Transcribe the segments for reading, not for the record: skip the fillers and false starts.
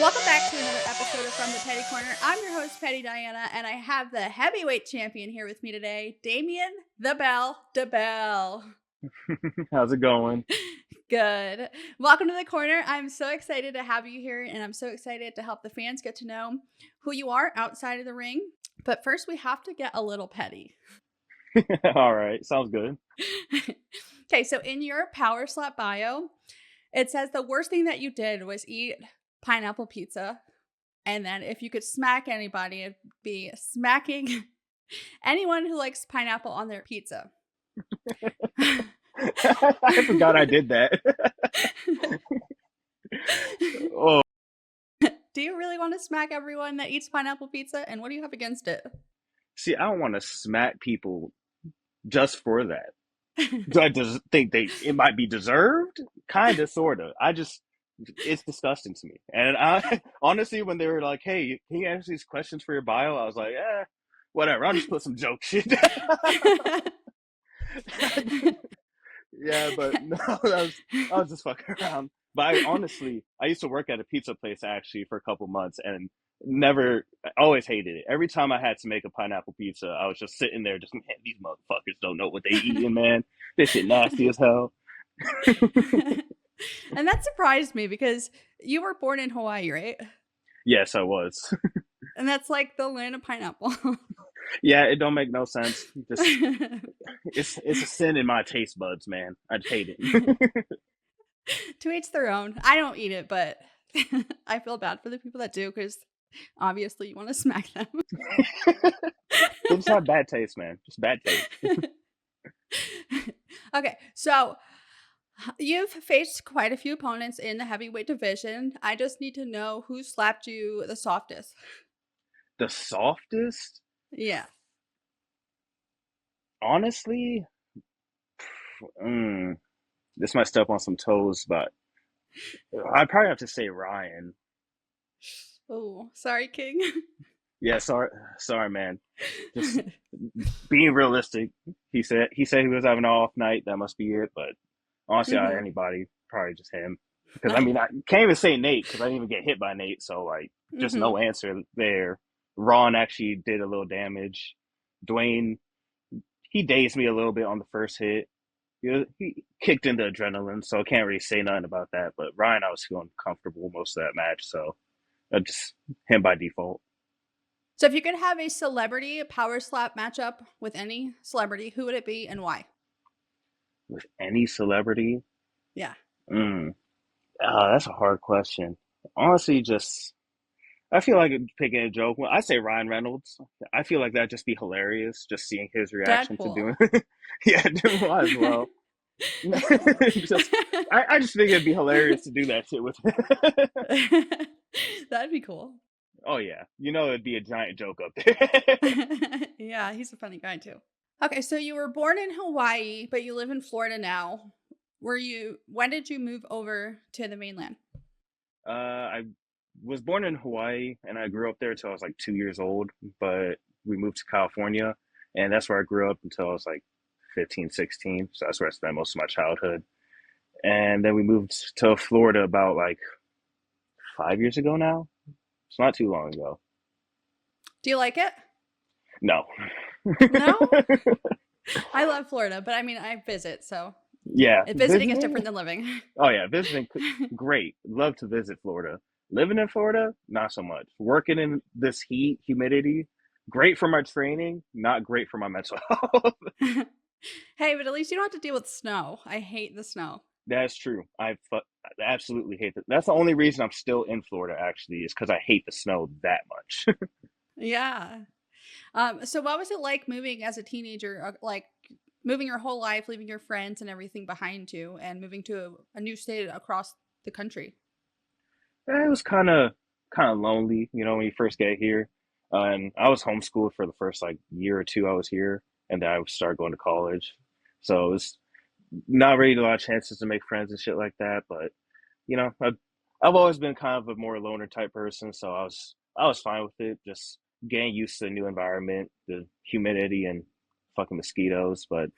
Welcome back to another episode of From the Petty Corner. I'm your host, Petty Diana, and I have the heavyweight champion here with me today, Damien the Bell Dibbell. How's it going? Good. Welcome to the corner. I'm so excited to have you here, and I'm so excited to help the fans get to know who you are outside of the ring. But first, we have to get a little petty. All right, sounds good. Okay, so in your Power Slap bio, it says the worst thing that you did was eat pineapple pizza. And then if you could smack anybody, it'd be smacking anyone who likes pineapple on their pizza. I forgot I did that. Oh, Do you really want to smack everyone that eats pineapple pizza? And what do you have against it? see, I don't want to smack people just for that. Do I just think it might be deserved? Kind of, sort of. It's disgusting to me. And I honestly, when they were like, "Hey, can you answer these questions for your bio?" I was like, whatever. I'll just put some joke shit. Yeah, but no, I was just fucking around. But I used to work at a pizza place actually for a couple months and always hated it. Every time I had to make a pineapple pizza, I was just sitting there, just, man, these motherfuckers don't know what they eating, man. This shit nasty as hell. And that surprised me because you were born in Hawaii, right? Yes, I was. And that's like the land of pineapple. Yeah, it don't make no sense. Just it's a sin in my taste buds, man. I just hate it. To each their own. I don't eat it, but I feel bad for the people that do because obviously you want to smack them. They just have bad taste, man. Just bad taste. Okay, so you've faced quite a few opponents in the heavyweight division. I just need to know who slapped you the softest. The softest, Yeah. honestly, this might step on some toes, but I'd probably have to say Ryan. Oh, sorry, King. Yeah, sorry, man. Just being realistic. He said he was having an off night. That must be it. But honestly, out of Hmm. anybody, probably just him. Because I mean, I can't even say Nate because I didn't even get hit by Nate. So like, just Hmm. no answer there. Ron actually did a little damage. Dwayne, he dazed me a little bit on the first hit. He kicked into adrenaline, so I can't really say nothing about that. But Ryan, I was feeling comfortable most of that match, so just him by default. So if you could have a celebrity power slap matchup with any celebrity, who would it be and why? With any celebrity, Yeah. mm, that's a hard question. Honestly, just I feel like picking a joke. When I say Ryan Reynolds, I feel like that'd just be hilarious, just seeing his reaction to Deadpool. doing. Yeah, might as well. just, I just think it'd be hilarious to do that shit with. That'd be cool. Oh yeah, it'd be a giant joke up there. Yeah, he's a funny guy too. Okay, so you were born in Hawaii, but you live in Florida now. When did you move over to the mainland? I was born in Hawaii and I grew up there until I was like 2 years old, but we moved to California and that's where I grew up until I was like 15, 16. So that's where I spent most of my childhood. And then we moved to Florida about like 5 years ago now. It's not too long ago. Do you like it? No. No? I love Florida, but I mean, I visit, so Yeah, visiting is visiting. different than living. Oh yeah, visiting. Great. Love to visit Florida. Living in Florida, not so much. Working in this heat, humidity, great for my training, not great for my mental health. Hey, but at least you don't have to deal with snow. I hate the snow. That's true. I absolutely hate that. That's the only reason I'm still in Florida, actually, is because I hate the snow that much. Yeah. So what was it like moving as a teenager, like moving your whole life, leaving your friends and everything behind you and moving to a new state across the country? It was kind of lonely, when you first get here. And I was homeschooled for the first like year or two I was here, and then I started going to college. So it was not really a lot of chances to make friends and shit like that. But I've always been kind of a more loner type person, so I was fine with it. Just getting used to the new environment, the humidity and fucking mosquitoes. But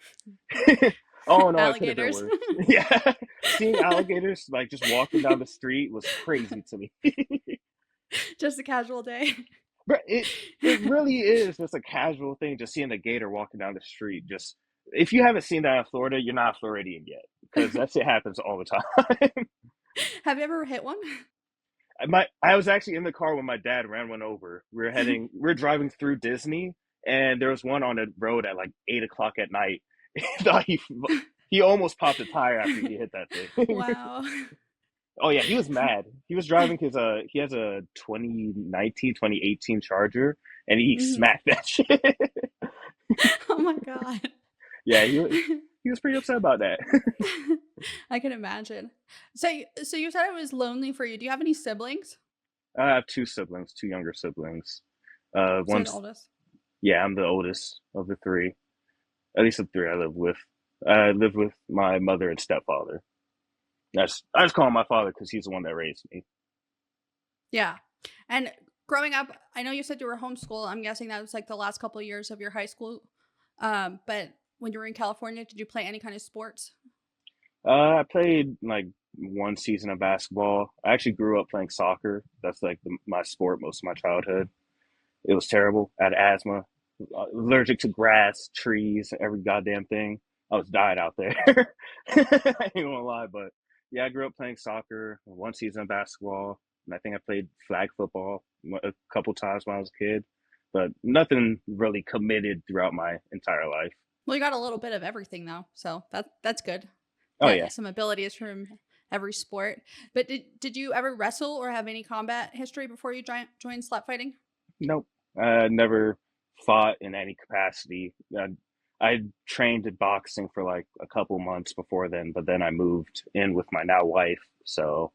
oh no, it could have been Alligators. worse. Yeah, seeing alligators like just walking down the street was crazy to me. Just a casual day. But it really is just a casual thing, just seeing a gator walking down the street. Just if you haven't seen that in Florida, you're not Floridian yet, because that shit happens all the time. Have you ever hit one? I was actually in the car when my dad ran one over. We are driving through Disney, and there was one on the road at like 8 o'clock at night. Thought he almost popped a tire after he hit that thing. Wow. Oh yeah, he was mad. He was driving his he has a 2019 2018 Charger, and he Mhm. smacked that shit. Oh my God. Yeah, he was pretty upset about that. I can imagine. So you said it was lonely for you. Do you have any siblings? I have two siblings, two younger siblings. So you're the One's oldest. Yeah, I'm the oldest of the three. At least the three I live with. I live with my mother and stepfather. I just call him my father because he's the one that raised me. Yeah. And growing up, I know you said you were homeschooled. I'm guessing that was like the last couple of years of your high school. But when you were in California, did you play any kind of sports? I played like one season of basketball. I actually grew up playing soccer. That's like my sport most of my childhood. It was terrible. I had asthma, allergic to grass, trees, every goddamn thing. I was dying out there. I ain't gonna lie, but yeah, I grew up playing soccer, one season of basketball, and I think I played flag football a couple times when I was a kid, but nothing really committed throughout my entire life. Well, you got a little bit of everything though, so that's good. Oh yeah, Get some abilities from every sport. But did you ever wrestle or have any combat history before you joined slap fighting? nope. I never fought in any capacity. I trained at boxing for like a couple months before then, but then I moved in with my now wife. So,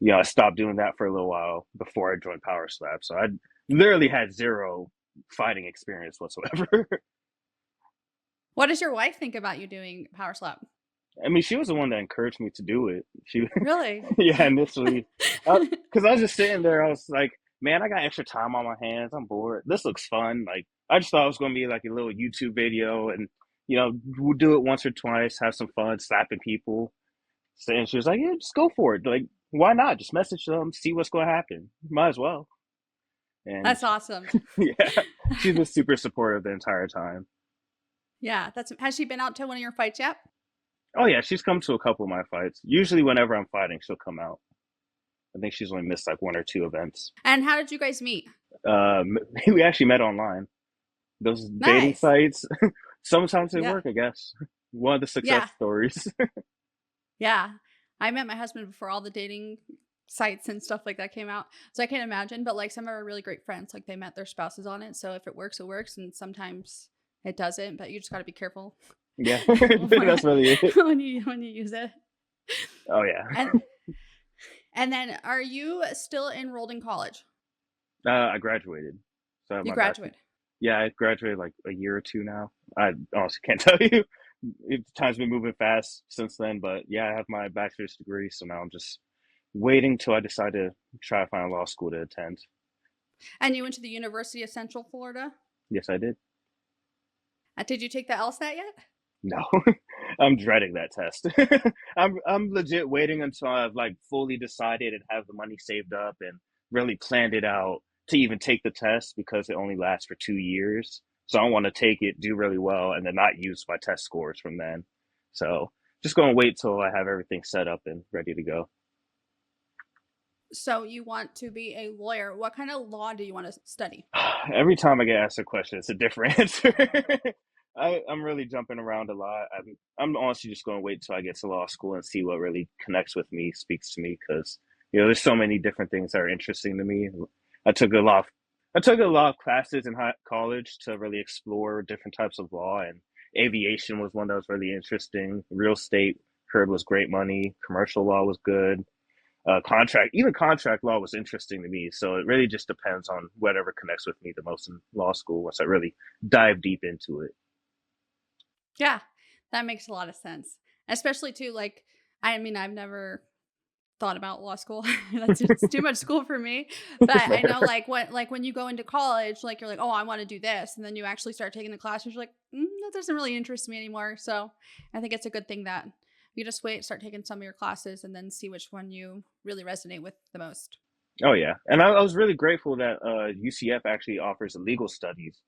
I stopped doing that for a little while before I joined Power Slap. So I literally had zero fighting experience whatsoever. What does your wife think about you doing power slap? I mean, she was the one that encouraged me to do it. Really? Yeah, initially, because I was just sitting there, I was like, man, I got extra time on my hands. I'm bored. This looks fun. Like, I just thought it was going to be like a little YouTube video, and we'll do it once or twice, have some fun, slapping people. So, and she was like, yeah, just go for it. Like, why not? Just message them, see what's going to happen. Might as well. And That's awesome. yeah, she's been super supportive the entire time. Yeah, that's has she been out to one of your fights yet? Oh yeah, she's come to a couple of my fights. Usually, whenever I'm fighting, she'll come out. I think she's only missed like one or two events. And how did you guys meet? We actually met online. Those dating Nice. sites, sometimes they Yeah. work, I guess. One of the success Yeah. stories. Yeah. I met my husband before all the dating sites and stuff like that came out. So I can't imagine, but like some of our really great friends, like they met their spouses on it. So if it works, it works. And sometimes it doesn't, but you just got to be careful Yeah, that's really it. when you use it. Oh yeah. And and then are you still enrolled in college? I graduated, so I have You my bachelor. graduated. Yeah, I graduated like a year or two now. I honestly can't tell you. Time's been moving fast since then, but yeah, I have my bachelor's degree, so now I'm just waiting till I decide to try to find a law school to attend. And you went to the University of Central Florida. Yes, I did. Did you take the LSAT yet? No, I'm dreading that test. I'm legit waiting until I've like fully decided and have the money saved up and really planned it out to even take the test because it only lasts for 2 years. So I want to take it, do really well, and then not use my test scores from then. So just gonna wait till I have everything set up and ready to go. So you want to be a lawyer. What kind of law do you want to study? Every time I get asked a question, it's a different answer. I'm really jumping around a lot. I'm honestly just going to wait till I get to law school and see what really connects with me, speaks to me, because there's so many different things that are interesting to me. I took a lot of I took a lot of classes in college to really explore different types of law, and aviation was one that was really interesting. Real estate heard was great money. Commercial law was good. Even contract law was interesting to me. So it really just depends on whatever connects with me the most in law school once I really dive deep into it. Yeah, that makes a lot of sense. Especially too, like, I mean, I've never thought about law school. That's it's too much school for me. But I know, Fair. when you go into college, like you're like, oh, I want to do this, and then you actually start taking the classes. You're like, that doesn't really interest me anymore. So I think it's a good thing that you just wait, start taking some of your classes, and then see which one you really resonate with the most. Oh yeah, and I was really grateful that UCF actually offers a legal studies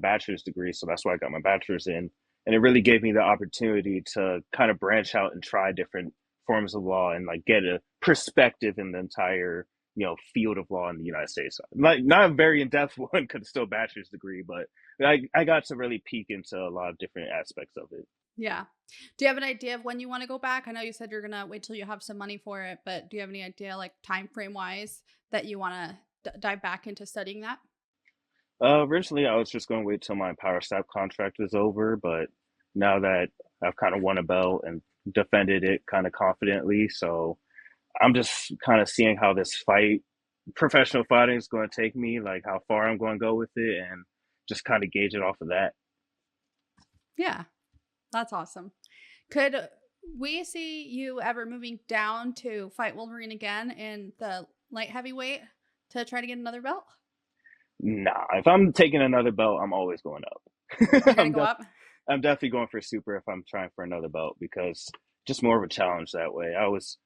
bachelor's degree, so that's why I got my bachelor's in, and it really gave me the opportunity to kind of branch out and try different forms of law and like get a perspective in the entire field of law in the United States. Like not a very in depth one, because it's still a bachelor's degree, but I got to really peek into a lot of different aspects of it. Yeah. Do you have an idea of when you want to go back? I know you said you're gonna wait till you have some money for it, but do you have any idea, like time frame wise, that you want to dive back into studying that? Originally, I was just going to wait till my power staff contract was over, but now that I've kind of won a belt and defended it kind of confidently, so I'm just kind of seeing how this professional fighting is going to take me, like how far I'm going to go with it, and just kind of gauge it off of that. Yeah, that's awesome. Could we see you ever moving down to fight Wolverine again in the light heavyweight to try to get another belt? Nah, if I'm taking another belt, I'm always going You're up. gonna go up? I'm definitely going for super if I'm trying for another belt because just more of a challenge that way. I always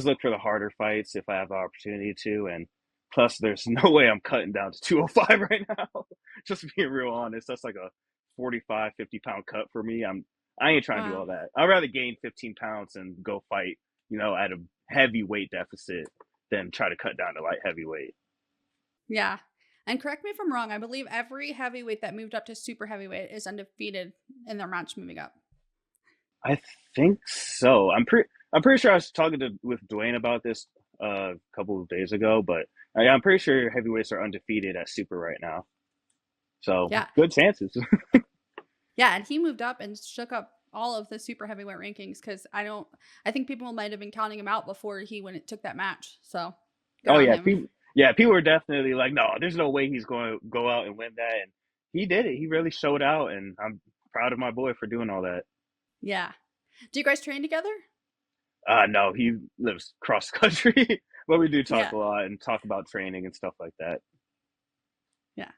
look for the harder fights if I have the opportunity to, and plus there's no way I'm cutting down to 205 right now. Just being real honest, that's like a 45, 50 pound cut for me. I ain't trying to do Wow. all that. I'd rather gain 15 pounds and go fight, at a heavy weight deficit than try to cut down to light heavyweight. Yeah. And correct me if I'm wrong, I believe every heavyweight that moved up to super heavyweight is undefeated in their match moving up. I think so. I'm pretty sure I was talking to with Dwayne about this a couple of days ago, but I'm pretty sure heavyweights are undefeated at super right now. So Yeah. good chances. Yeah, and he moved up and shook up all of the super heavyweight rankings because I think people might have been counting him out before he when it took that match. So good Oh on yeah, him. people are definitely like, no, there's no way he's going to go out and win that, and he did it. He really showed out, and I'm proud of my boy for doing all that. Yeah. Do you guys train together? No, he lives cross country, but we do talk Yeah. a lot and talk about training and stuff like that. Yeah.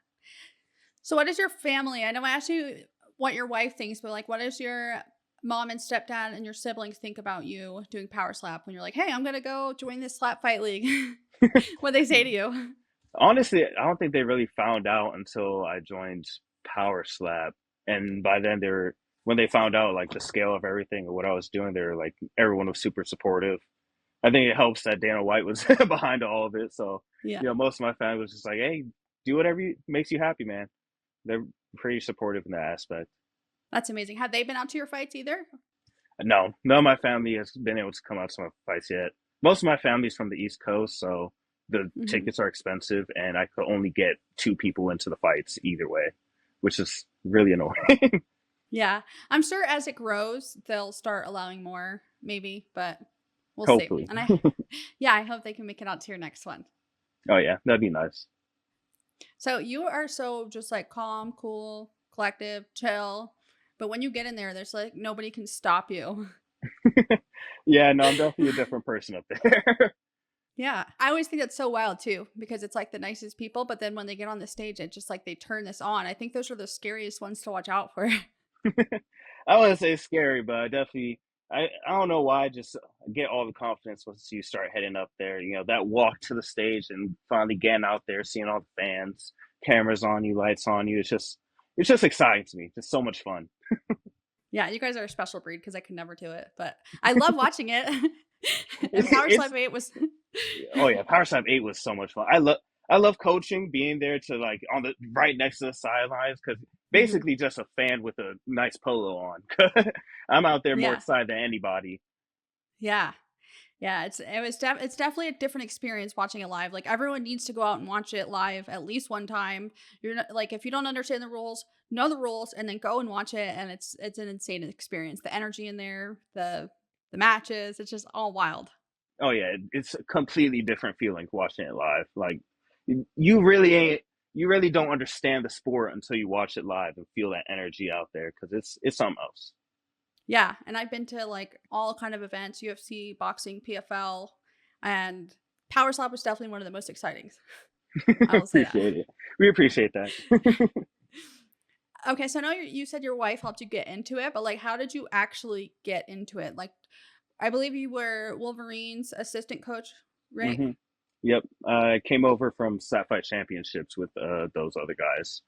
So what is your family? I know I asked you what your wife thinks, but like what does your mom and stepdad and your siblings think about you doing power slap when you're like, hey, I'm gonna go join this slap fight league? What they say to you? Honestly, I don't think they really found out until I joined Power Slap, and by then when they found out like the scale of everything and what I was doing, they were like everyone was super supportive. I think it helps that Dana White was behind all of it, so Yeah. most of my family was just like, "Hey, do whatever makes you happy, man." They're pretty supportive in that aspect. That's amazing. Have they been out to your fights either? No, none of my family has been able to come out to my fights yet. Most of my family's from the East Coast, so the Hmm. tickets are expensive, and I could only get two people into the fights either way, which is really annoying. Yeah. I'm sure as it grows, they'll start allowing more, maybe, but we'll see. Hopefully. And yeah, I hope they can make it out to your next one. Oh yeah, that'd be nice. So you are so just like calm, cool, collective, chill. But when you get in there, there's like nobody can stop you. Yeah, no, I'm definitely a different person up there. Yeah. I always think that's so wild too, because it's like the nicest people. But then when they get on the stage, it's just like they turn this on. I think those are the scariest ones to watch out for. I wouldn't say scary, but I definitely I don't know why I just get all the confidence once you start heading up there. That walk to the stage and finally getting out there, seeing all the fans, cameras on you, lights on you. It's just exciting to me. It's so much fun. Yeah, you guys are a special breed because I could never do it. But I love watching it. And Power It's Slap 8 was. oh yeah, Power Slap 8 was so much fun. I love coaching, being there to like on the right next to the sidelines because Mhm. basically just a fan with a nice polo on. I'm out there more Yeah. excited than anybody. Yeah. Yeah, it's definitely a different experience watching it live. Like everyone needs to go out and watch it live at least one time. You're not like if you don't understand the rules, know the rules and then go and watch it and it's an insane experience. The energy in there, the matches, it's just all wild. Oh yeah, it's a completely different feeling watching it live. Like you really ain't you really don't understand the sport until you watch it live and feel that energy out there because it's something else. Yeah, and I've been to like all kind of events, UFC, boxing, PFL, and Power Slap was definitely one of the most exciting. I will say that. Appreciate it. We appreciate that. Okay, so I know you said your wife helped you get into it, but like, how did you actually get into it? Like, I believe you were Wolverine's assistant coach, right? Hmm. Yep. I came over from Sapphire Championships with those other guys.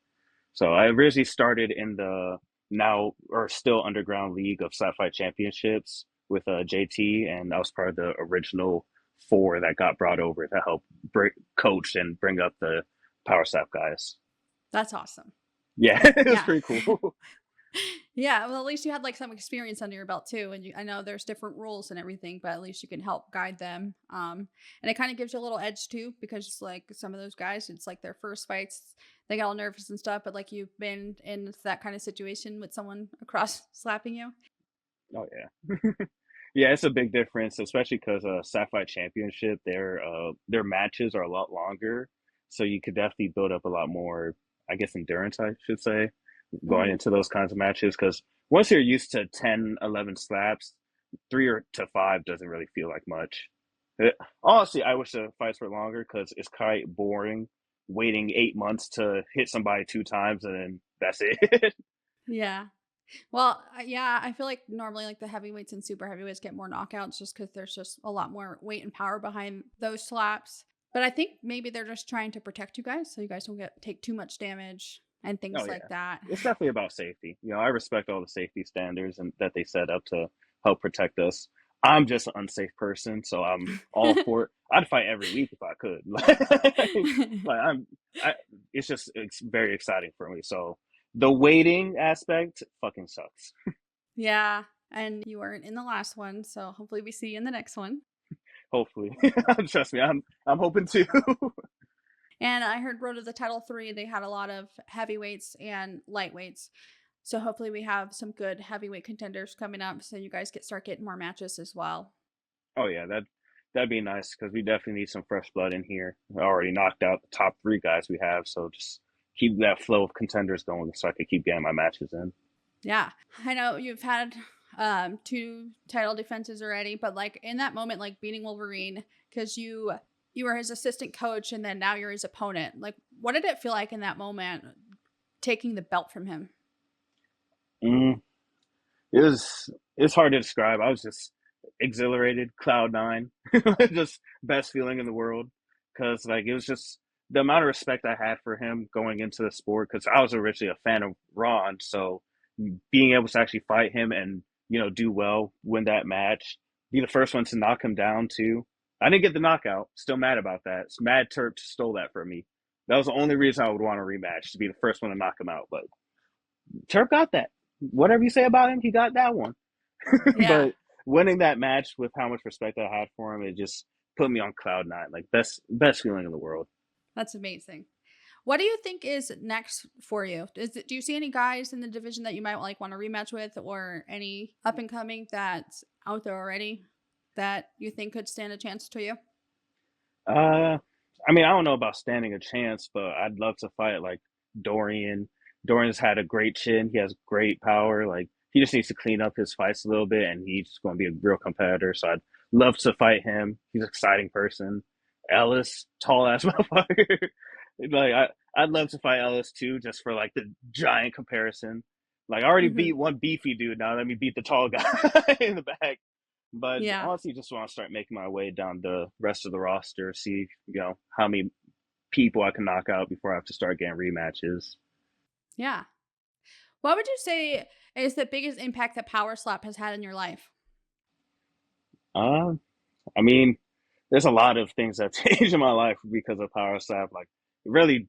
So I originally started in the now or still underground league of Sapphire Championships with JT, and I was part of the original four that got brought over to help coach and bring up the Power Sap guys. That's awesome. Yeah, it was Yeah. pretty cool. Yeah, well, at least you had like some experience under your belt too, and I know there's different rules and everything, but at least you can help guide them. And it kind of gives you a little edge too, because it's like some of those guys, it's like their first fights, they get all nervous and stuff, but like you've been in that kind of situation with someone across slapping you. Oh yeah. Yeah, it's a big difference, especially because Sapphire Championship, their matches are a lot longer, so you could definitely build up a lot more, I guess, endurance, I should say, going Hmm. into those kinds of matches. Because once you're used to 10, 11 slaps, three or to five doesn't really feel like much. Honestly, I wish the fights were longer because it's quite boring waiting 8 months to hit somebody two times and then that's it. Yeah. Well, yeah, I feel like normally like the heavyweights and super heavyweights get more knockouts just because there's just a lot more weight and power behind those slaps. But I think maybe they're just trying to protect you guys so you guys don't take too much damage and Oh things yeah, like that. it's definitely about safety. I respect all the safety standards and that they set up to help protect us. I'm just an unsafe person, so I'm all for it. I'd fight every week if I could. Like I'm, I, it's very exciting for me. So the waiting aspect fucking sucks. Yeah, and you weren't in the last one, so hopefully we see you in the next one. Hopefully, trust me, I'm hoping to. And I heard Road to the Title 3, they had a lot of heavyweights and lightweights. So hopefully we have some good heavyweight contenders coming up so you guys start getting more matches as well. Oh yeah, that'd be nice because we definitely need some fresh blood in here. I already knocked out the top three guys we have, so just keep that flow of contenders going so I can keep getting my matches in. Yeah. I know you've had two title defenses already, but like in that moment, like beating Wolverine, because you were his assistant coach and then now you're his opponent. Like what did it feel like in that moment taking the belt from him? Mm, it's hard to describe. I was just exhilarated, cloud nine, just best feeling in the world. Because like it was just the amount of respect I had for him going into the sport. Because I was originally a fan of Ron, so being able to actually fight him and do well, win that match, be the first one to knock him down too. I didn't get the knockout. Still mad about that. Mad Turp stole that from me. That was the only reason I would want a rematch to be the first one to knock him out. But Turp got that. Whatever you say about him, he got that one. Yeah, But winning that match with how much respect I had for him, it just put me on cloud nine. Like best feeling in the world. that's amazing. What do you think is next for you? Do you see any guys in the division that you might like want to rematch with, or any up and coming that's out there already that you think could stand a chance to you? Uh, I mean, I don't know about standing a chance, but I'd love to fight like Dorian. Dorian's had a great chin. He has great power. Like he just needs to clean up his fights a little bit, and he's going to be a real competitor. So I'd love to fight him. He's an exciting person. Ellis, tall ass motherfucker. Like I'd love to fight Ellis too, just for like the giant comparison. Like I already Hmm. beat one beefy dude. Now let me beat the tall guy in the back. But Yeah, honestly, just want to start making my way down the rest of the roster, see how many people I can knock out before I have to start getting rematches. yeah. What would you say is the biggest impact that Power Slap has had in your life? Uh, I mean, there's a lot of things that changed in my life because of Power Slap. Like, it really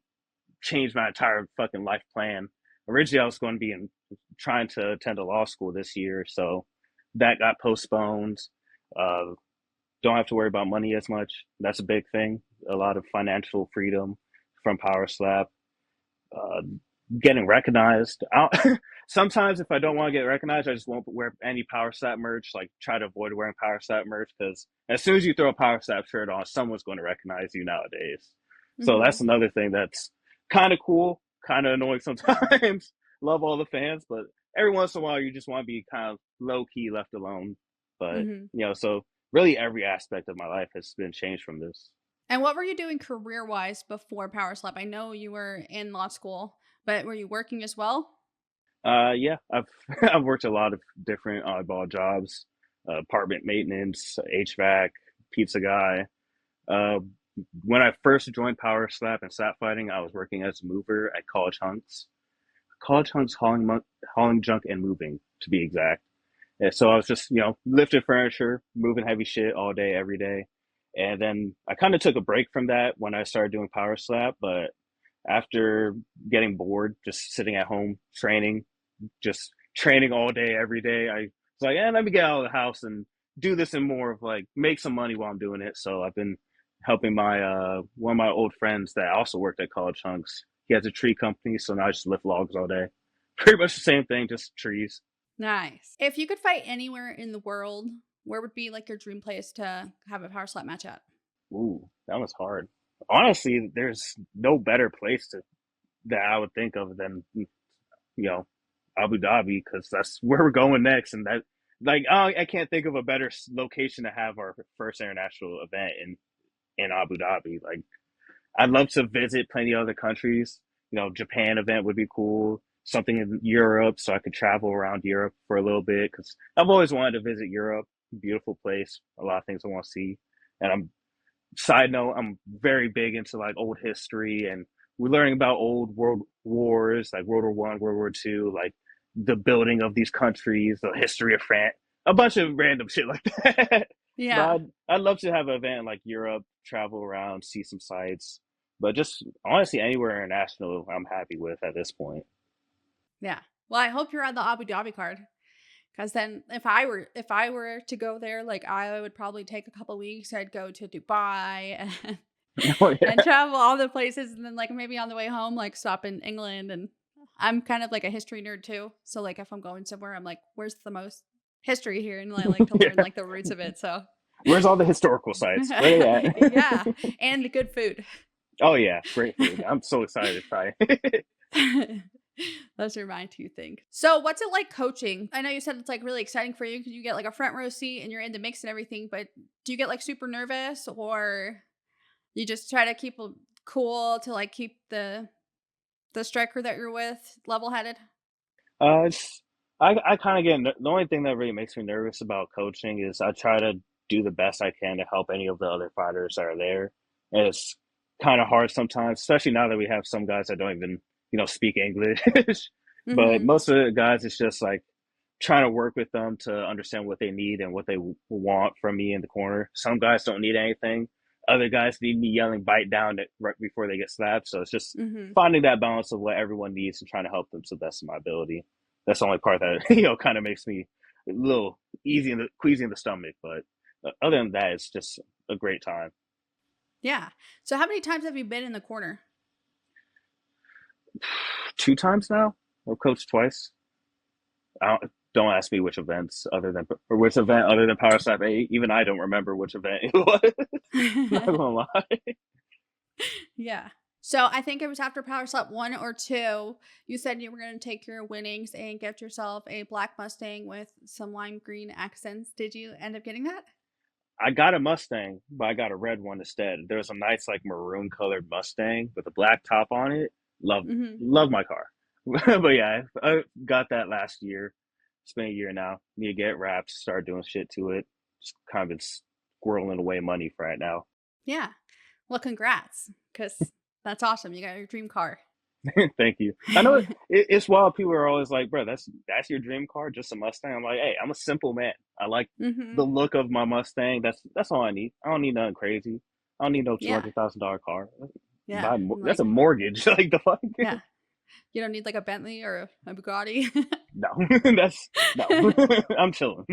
changed my entire fucking life plan. Originally, I was going to be trying to attend a law school this year, so that got postponed. Uh, don't have to worry about money as much. That's a big thing. A lot of financial freedom from Power Slap. Uh, Getting recognized. Sometimes if I don't want to get recognized, I just won't wear any Power Slap merch. Like try to avoid wearing Power Slap merch because as soon as you throw a Power Slap shirt on, someone's going to recognize you nowadays. So Hmm. that's another thing that's kind of cool, kind of annoying sometimes. Love all the fans, but every once in a while you just want to be kind of low key left alone. But Hmm. so really every aspect of my life has been changed from this. And what were you doing career wise before Power Slap? I know you were in law school, but were you working as well? Yeah, I've I've worked a lot of different oddball jobs, apartment maintenance, HVAC, pizza guy. when I first joined Power Slap and Slap Fighting, I was working as a mover at College Hunks hauling junk and moving to be exact. And so I was just, lifting furniture, moving heavy shit all day, every day. And then I kind of took a break from that when I started doing Power Slap. But after getting bored, just sitting at home training, just training all day, every day, I was like, let me get out of the house and do this and more of like make some money while I'm doing it. So I've been helping my one of my old friends that also worked at College Hunks. He has a tree company, so now I just lift logs all day. Pretty much the same thing, just trees. Nice. If you could fight anywhere in the world, where would be like your dream place to have a power slap match at? Ooh, that was hard. Honestly, there's no better place to that I would think of than know Abu Dhabi because that's where we're going next, and that like I can't think of a better location to have our first international event in Abu Dhabi. Like I'd love to visit plenty of other countries. Japan event would be cool. Something in Europe, so I could travel around Europe for a little bit because I've always wanted to visit Europe. Beautiful place, a lot of things I want to see. And side note, I'm very big into like old history and we're learning about old world wars, like World War One, World War Two, like the building of these countries, the history of France, a bunch of random shit like that. But Yeah. I'd love to have an event in like Europe, travel around, see some sights. But just honestly, anywhere international, I'm happy with at this point. Yeah. Well, I hope you're on the Abu Dhabi card. Because then if I were to go there, like I would probably take a couple weeks. I'd go to Dubai and, Oh and yeah, travel all the places and then like maybe on the way home, like stop in England. And I'm kind of like a history nerd too. So like if I'm going somewhere, I'm like, where's the most history here? And I like to learn yeah. like the roots of it. So Where's all the historical sites? Where they at? yeah. And the good food. Oh yeah, great food. I'm so excited to try it. Those are my two things. So, what's it like coaching? I know you said it's like really exciting for you because you get like a front row seat and you're in the mix and everything, but do you get like super nervous or you just try to keep cool to like keep the striker that you're with level headed? It's, I kind of the only thing that really makes me nervous about coaching is I try to do the best I can to help any of the other fighters that are there. And it's kind of hard sometimes, especially now that we have some guys that don't even, speak English. But Mm-hmm. most of the guys, it's just like trying to work with them to understand what they need and what they want from me in the corner. Some guys don't need anything. Other guys need me yelling "bite down" right before they get slapped. So it's just Mm-hmm. finding that balance of what everyone needs and trying to help them to the best of my ability. That's the only part that kind of makes me a little queasy in the stomach. But other than that, it's just a great time. Yeah. So, how many times have you been in the corner? Two times now. I've coached twice. Don't ask me which events or which event other than Power Slap 8. Even I don't remember which event it was. Not gonna lie. Yeah. So I think it was after Power Slap 1 or 2, you said you were going to take your winnings and get yourself a black Mustang with some lime green accents. Did you end up getting that? I got a Mustang, but I got a red one instead. There was a nice like maroon colored Mustang with a black top on it. Love Mm-hmm. love my car. But yeah, I got that last year. It's been a year now. Need to get it wrapped, start doing shit to it. Just kind of been squirreling away money for right now. Yeah. Well, congrats, because that's awesome. You got your dream car. Thank you. I know it's wild. People are always like, "Bro, that's your dream car, just a Mustang." I'm like, "Hey, I'm a simple man. I like Mm-hmm. the look of my Mustang. That's all I need. I don't need nothing crazy. I don't need no two Yeah. hundred thousand dollar car. Yeah. That's Like, a mortgage. Like the fuck. yeah. You don't need like a Bentley or a Bugatti. No, that's no. I'm chilling.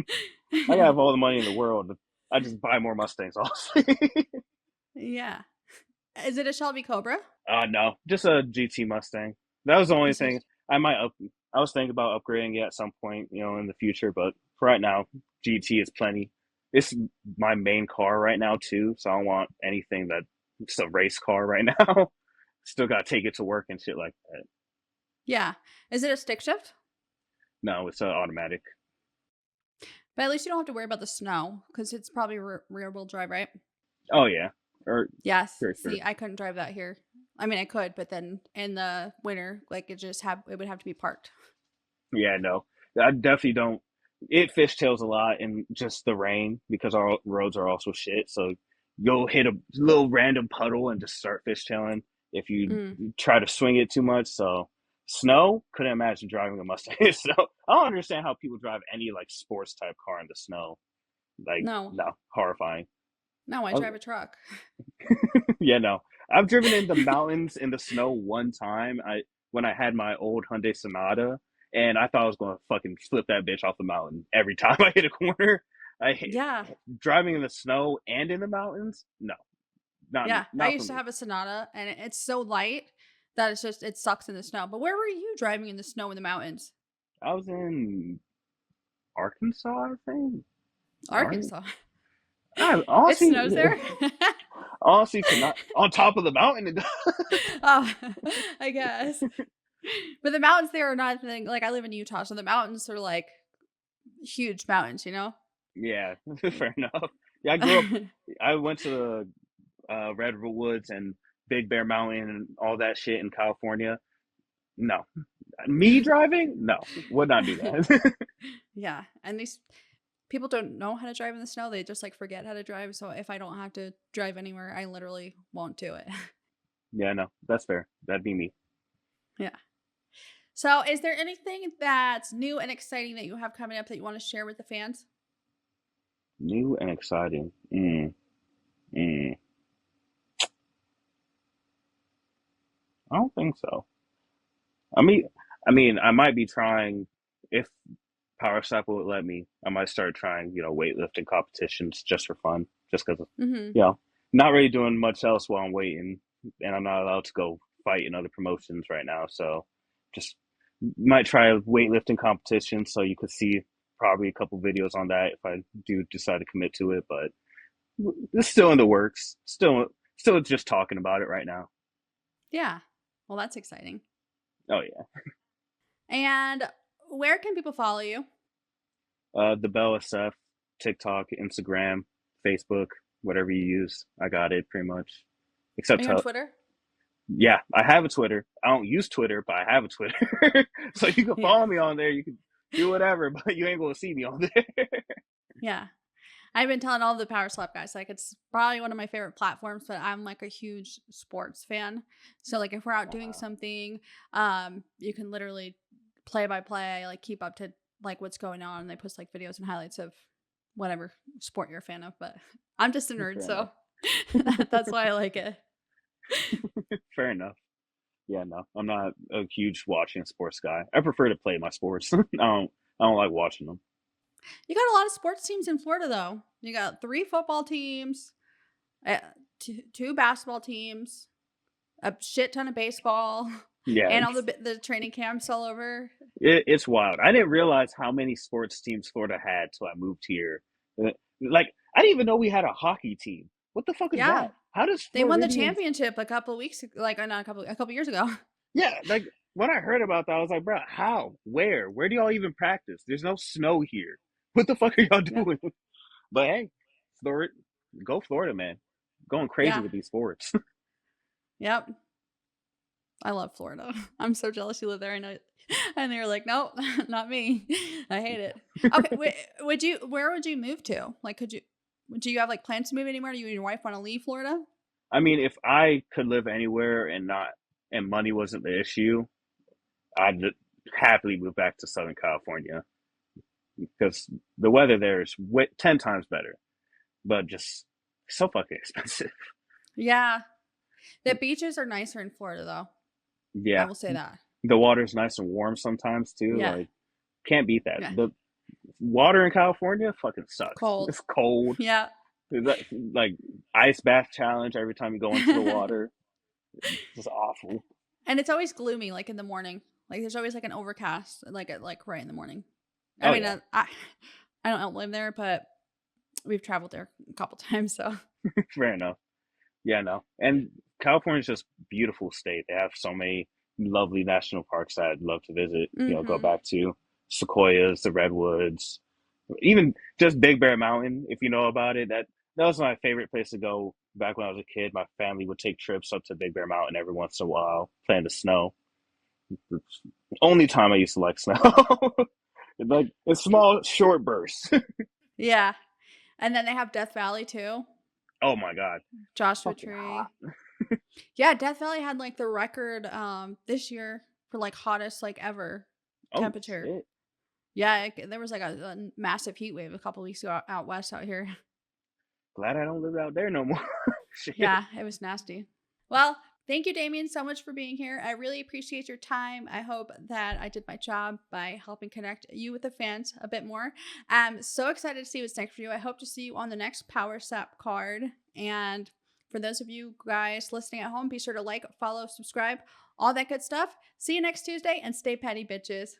I have all the money in the world. I just buy more Mustangs, honestly. Yeah. Is it a Shelby Cobra? No, just a GT Mustang. That was the only Just a, thing I might up. I was thinking about upgrading it at some point, in the future. But for right now, GT is plenty. It's my main car right now too, so I don't want anything that it's a race car right now. Still got to take it to work and shit like that. yeah. Is it a stick shift? No, it's automatic. But at least you don't have to worry about the snow because it's probably rear wheel drive, right? Oh yeah, or Yes. sure, sure. See, I couldn't drive that here. I mean, I could, but then in the winter, like it would have to be parked. Yeah, no, I definitely don't. It fishtails a lot in just the rain because our roads are also shit. So go hit a little random puddle and just start fishtailing if you Mm. try to swing it too much. So snow, couldn't imagine driving a Mustang. So I don't understand how people drive any like sports type car in the snow. Like No, no, horrifying. no, I I, drive a truck. yeah, no. I've driven in the mountains in the snow one time. I when I had my old Hyundai Sonata, and I thought I was going to fucking flip that bitch off the mountain every time I hit a corner. I hate Yeah, driving in the snow and in the mountains. No, not me, yeah. I not for used to me. have a Sonata, and it's so light that it's just it sucks in the snow. But where were you driving in the snow in the mountains? I was in Arkansas, I think. Ar- Arkansas. I It honestly, snows there. honestly, could not on top of the mountain. Oh, I guess. But the mountains there are not thing like I live in Utah, so the mountains are like huge mountains, you know? Yeah, fair enough. Yeah, I grew up. I went to the Redwoods and Big Bear Mountain and all that shit in California. No, me driving? No, would not do that. Yeah. And these people don't know how to drive in the snow. They just like forget how to drive. So if I don't have to drive anywhere, I literally won't do it. Yeah, no, that's fair. That'd be me. Yeah. So is there anything that's new and exciting that you have coming up that you want to share with the fans? New and exciting. Mm. I don't think so. I mean, I might be trying if Power Step would let me. I might start trying, weightlifting competitions just for fun, just because, Mm-hmm. not really doing much else while I'm waiting, and I'm not allowed to go fight in other promotions right now. So, just might try a weightlifting competition. So you could see probably a couple videos on that if I do decide to commit to it. But it's still in the works. Still just talking about it right now. Yeah. Well, that's exciting. Oh yeah. And where can people follow you? The Bell SF, TikTok, Instagram, Facebook, whatever you use, I got it pretty much. Are Except you on Twitter? yeah, I have a Twitter. I don't use Twitter, but I have a Twitter. So you can Yeah. follow me on there. You can do whatever, but you ain't gonna see me on there. Yeah. I've been telling all the Power Slap guys, like, it's probably one of my favorite platforms, but I'm like a huge sports fan. So, like, if we're out doing Wow, something, you can literally play by play, like, keep up to like what's going on. And they post like videos and highlights of whatever sport you're a fan of. But I'm just a nerd, fair so enough. that's why I like it. Fair enough. Yeah, no, I'm not a huge watching sports guy. I prefer to play my sports. I don't like watching them. You got a lot of sports teams in Florida, though. You got 3 football teams, uh, two basketball teams, a shit ton of baseball, Yeah, and all the training camps all over. it's wild. I didn't realize how many sports teams Florida had till I moved here. Like, I didn't even know we had a hockey team. What the fuck is Yeah, that? How does they won the Floridians? championship a couple of weeks, like not a couple years ago. Yeah, like when I heard about that, I was like, bro, how? Where? Where do y'all even practice? There's no snow here. What the fuck are y'all Yeah, doing? But hey, Florida, go Florida, man. Going crazy yeah, with these sports. yep. I love Florida. I'm so jealous you live there. I know. And they were like, nope, not me. I hate it. Okay, would you? Where would you move to? Like, could you? Do you have like plans to move anywhere? Do you and your wife want to leave Florida? I mean, if I could live anywhere and not and money wasn't the issue, I'd happily move back to Southern California because the weather there is 10 times better, but just so fucking expensive. Yeah, the beaches are nicer in Florida, though. I Yeah, will say that. the water's nice and warm sometimes too. Yeah, Like, can't beat that. yeah, The water in California fucking sucks. cold. It's cold. Yeah, Like ice bath challenge every time you go into the and water. It's just awful. it's always gloomy, like in the morning. Like there's always like an overcast, like at like right in the morning. I Oh mean, yeah, I don't live there, but we've traveled there a couple times. So fair enough. Yeah, no. And California's just beautiful state. They have so many lovely national parks that I'd love to visit. Go hmm back to Sequoias, the Redwoods, even just Big Bear Mountain, if you know about it. That was my favorite place to go back when I was a kid. My family would take trips up to Big Bear Mountain every once in a while, play in the snow. It's the only time I used to like snow. Like in small, short bursts. yeah. And then they have Death Valley too. Oh my God, Joshua fucking hot. Tree. Yeah, Death Valley had like the record this year for like hottest like ever Oh temperature. shit. Yeah, there was like a massive heat wave a couple weeks ago out west out here. Glad I don't live out there no more. Shit. Yeah, it was nasty. Well, thank you, Damien, so much for being here. I really appreciate your time. I hope that I did my job by helping connect you with the fans a bit more. I'm so excited to see what's next for you. I hope to see you on the next Power Sap card. And for those of you guys listening at home, be sure to like, follow, subscribe, all that good stuff. See you next Tuesday and stay petty, bitches.